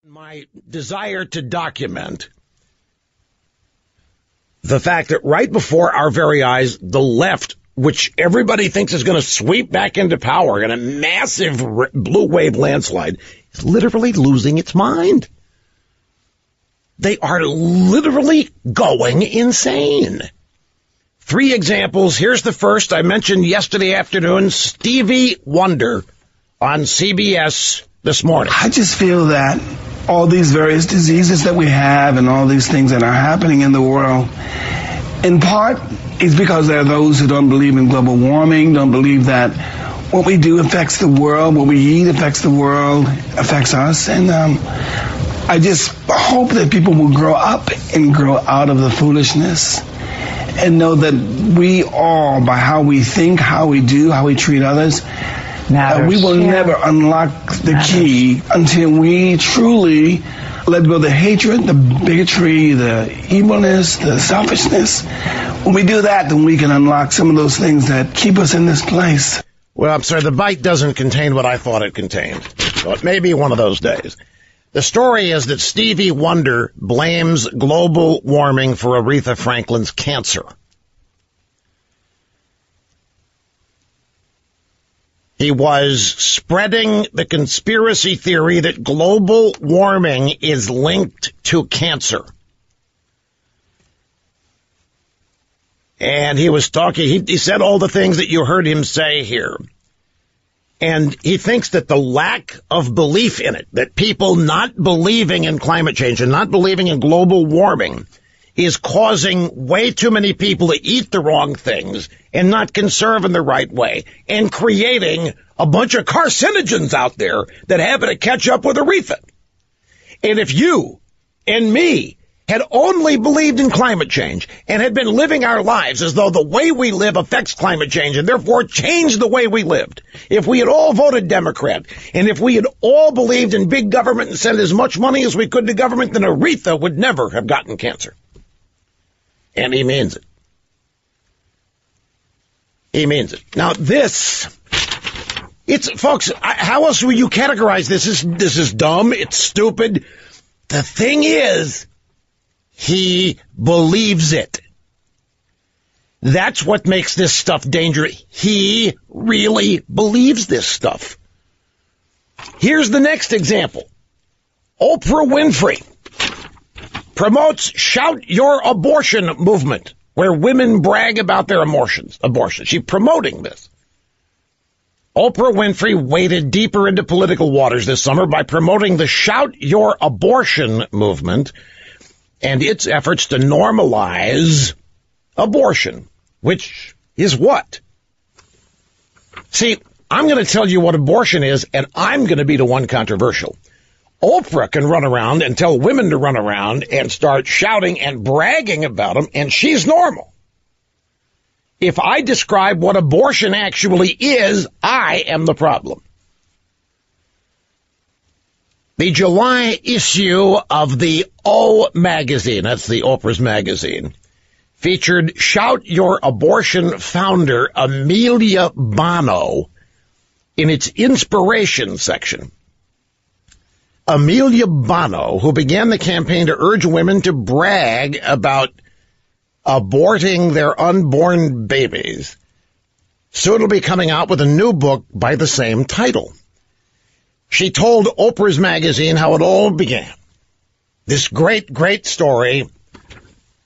My desire to document the fact that right before our very eyes, the left, which everybody thinks is going to sweep back into power in a massive blue wave landslide, is literally losing its mind. They are literally going insane. 3 examples. Here's the first. I mentioned yesterday afternoon, Stevie Wonder on CBS this morning. I just feel that all these various diseases that we have and all these things that are happening in the world, in part, is because there are those who don't believe in global warming, don't believe that what we do affects the world, what we eat affects the world, affects us. And I just hope that people will grow up and grow out of the foolishness and know that we all, by how we think, how we do, how we treat others, we will never unlock the key until we truly let go of the hatred, the bigotry, the evilness, the selfishness. When we do that, then we can unlock some of those things that keep us in this place. Well, I'm sorry, the bite doesn't contain what I thought it contained. So it may be one of those days. The story is that Stevie Wonder blames global warming for Aretha Franklin's cancer. He was spreading the conspiracy theory that global warming is linked to cancer. And he was talking, he said all the things that you heard him say here. And he thinks that the lack of belief in it, that people not believing in climate change and not believing in global warming is causing way too many people to eat the wrong things and not conserve in the right way and creating a bunch of carcinogens out there that happen to catch up with Aretha. And if you and me had only believed in climate change and had been living our lives as though the way we live affects climate change and therefore changed the way we lived, if we had all voted Democrat and if we had all believed in big government and sent as much money as we could to government, then Aretha would never have gotten cancer. And he means it. He means it. Now folks, how else will you categorize this? This is dumb. It's stupid. The thing is, he believes it. That's what makes this stuff dangerous. He really believes this stuff. Here's the next example. Oprah Winfrey promotes Shout Your Abortion movement, where women brag about their abortion. She's promoting this. Oprah Winfrey waded deeper into political waters this summer by promoting the Shout Your Abortion movement and its efforts to normalize abortion, which is what? See, I'm going to tell you what abortion is, and I'm going to be the one controversial. Oprah can run around and tell women to run around and start shouting and bragging about them, and she's normal. If I describe what abortion actually is, I am the problem. The July issue of the O magazine, that's the Oprah's magazine, featured Shout Your Abortion founder Amelia Bono in its inspiration section. Amelia Bono, who began the campaign to urge women to brag about aborting their unborn babies, soon will be coming out with a new book by the same title. She told Oprah's magazine how it all began. This great, great story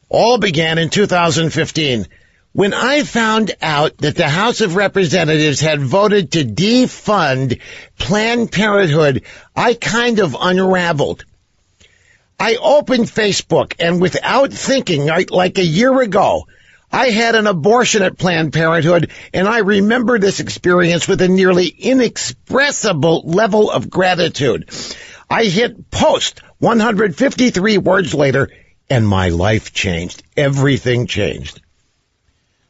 all began in 2015 when I found out that the House of Representatives had voted to defund Planned Parenthood. I kind of unraveled. I opened Facebook, and without thinking, like a year ago, I had an abortion at Planned Parenthood, and I remember this experience with a nearly inexpressible level of gratitude. I hit post 153 words later, and my life changed. Everything changed.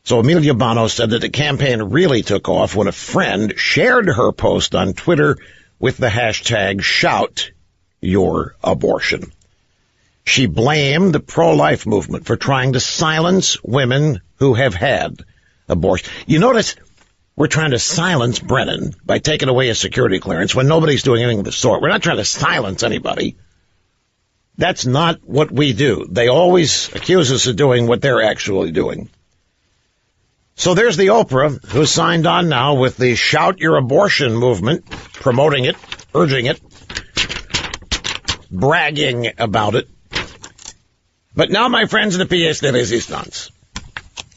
So Amelia Bono said that the campaign really took off when a friend shared her post on Twitter with the hashtag Shout Your Abortion. She blamed the pro-life movement for trying to silence women who have had abortion. You notice we're trying to silence Brennan by taking away his security clearance when nobody's doing anything of the sort. We're not trying to silence anybody. That's not what we do. They always accuse us of doing what they're actually doing. So there's the Oprah, who signed on now with the Shout Your Abortion movement, promoting it, urging it, bragging about it. But now, my friends in the pièce de résistance,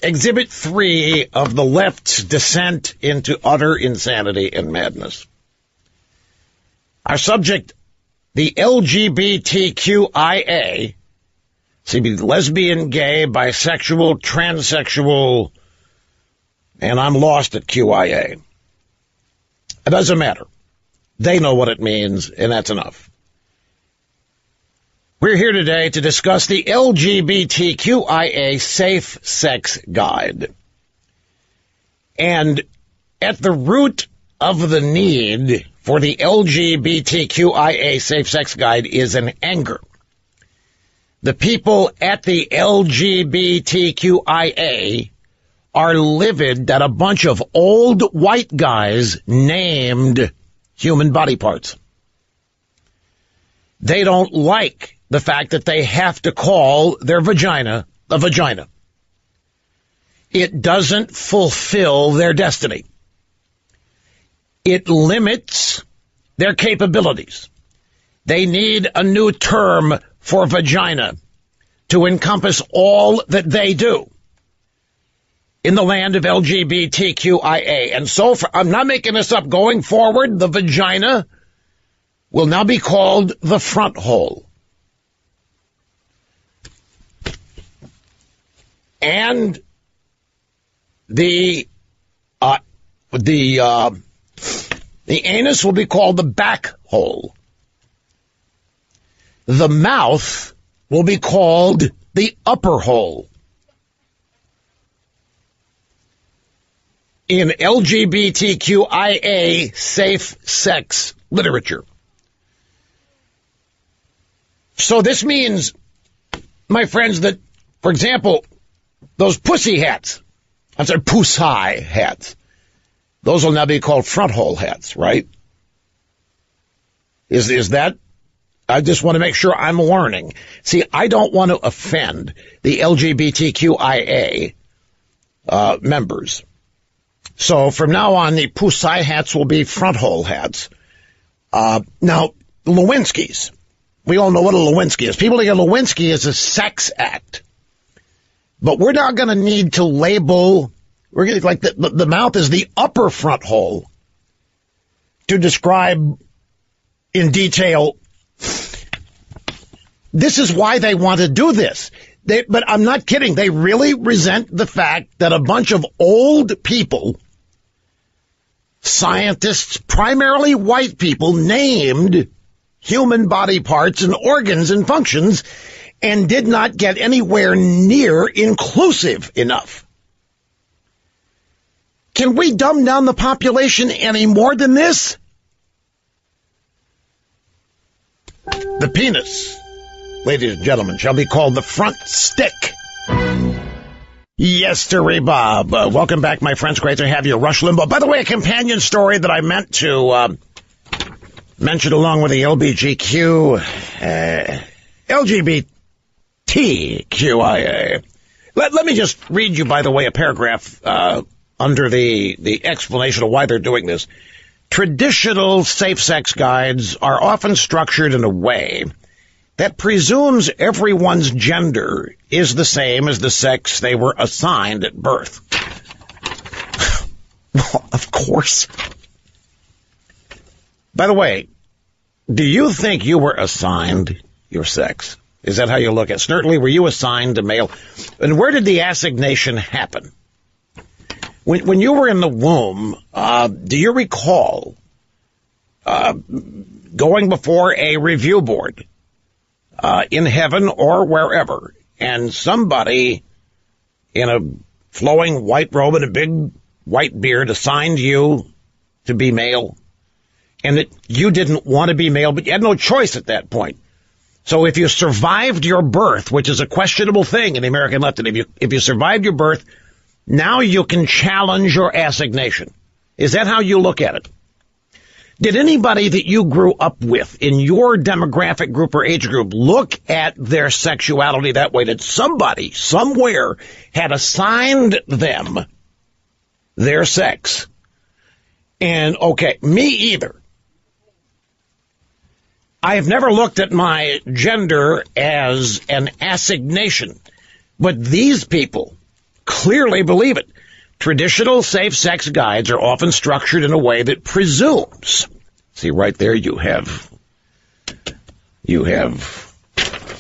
Exhibit 3 of the left's descent into utter insanity and madness. Our subject, the LGBTQIA, lesbian, gay, bisexual, transsexual, and I'm lost at QIA. It doesn't matter. They know what it means, and that's enough. We're here today to discuss the LGBTQIA Safe Sex Guide. And at the root of the need for the LGBTQIA Safe Sex Guide is an anger. The people at the LGBTQIA are livid that a bunch of old white guys named human body parts. They don't like the fact that they have to call their vagina a vagina. It doesn't fulfill their destiny. It limits their capabilities. They need a new term for vagina to encompass all that they do in the land of LGBTQIA. And so, I'm not making this up, going forward, the vagina will now be called the front hole. And the anus will be called the back hole. The mouth will be called the upper hole. In LGBTQIA safe sex literature. So this means, my friends, that, for example, those pussy hats, pussy hats, those will now be called front hole hats, right? Is that? I just want to make sure I'm learning. See, I don't want to offend the LGBTQIA members. So from now on, the pussy hats will be front hole hats. Now, Lewinsky's. We all know what a Lewinsky is. People think a Lewinsky is a sex act. But we're not going to need to label, we're going to, like the mouth is the upper front hole to describe in detail. This is why they want to do this. But I'm not kidding. They really resent the fact that a bunch of old people, scientists, primarily white people, named human body parts and organs and functions and did not get anywhere near inclusive enough. Can we dumb down the population any more than this? The penis, ladies and gentlemen, shall be called the front stick. Yes, Terry Bob. Welcome back, my friends. Great to have you. Rush Limbaugh. By the way, a companion story that I meant to mention along with the LGBTQIA. Let me just read you, by the way, a paragraph under the explanation of why they're doing this. Traditional safe sex guides are often structured in a way that presumes everyone's gender is the same as the sex they were assigned at birth. Well, of course. By the way, do you think you were assigned your sex? Is that how you look at it? Certainly, were you assigned a male? And where did the assignation happen? When you were in the womb, do you recall going before a review board in heaven or wherever, and somebody in a flowing white robe and a big white beard assigned you to be male, and that you didn't want to be male, but you had no choice at that point? So if you survived your birth, which is a questionable thing in the American left, and if you survived your birth, now you can challenge your assignation. Is that how you look at it? Did anybody that you grew up with in your demographic group or age group look at their sexuality that way? That somebody somewhere had assigned them their sex? And okay, me either. I have never looked at my gender as an assignation, but these people clearly believe it. Traditional safe-sex guides are often structured in a way that presumes. See, right there you have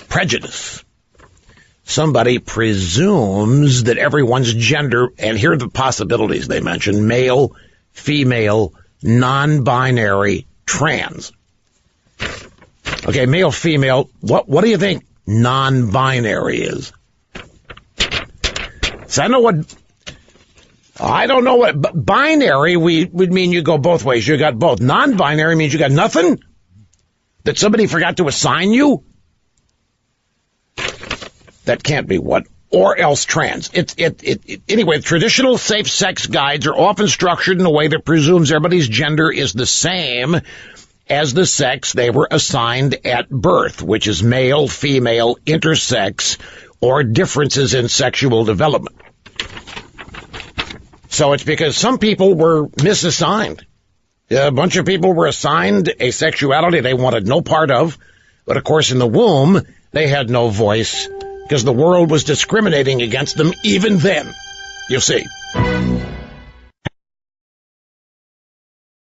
prejudice. Somebody presumes that everyone's gender, and here are the possibilities they mention: male, female, non-binary, trans. Okay, male, female, what do you think non-binary is? So I don't know what binary would mean. You go both ways. You got both. Non-binary means you got nothing? That somebody forgot to assign you? That can't be what? Or else trans. Anyway, traditional safe sex guides are often structured in a way that presumes everybody's gender is the same as the sex they were assigned at birth, which is male, female, intersex, or differences in sexual development. So it's because some people were misassigned. A bunch of people were assigned a sexuality they wanted no part of, but of course in the womb they had no voice because the world was discriminating against them even then, you see.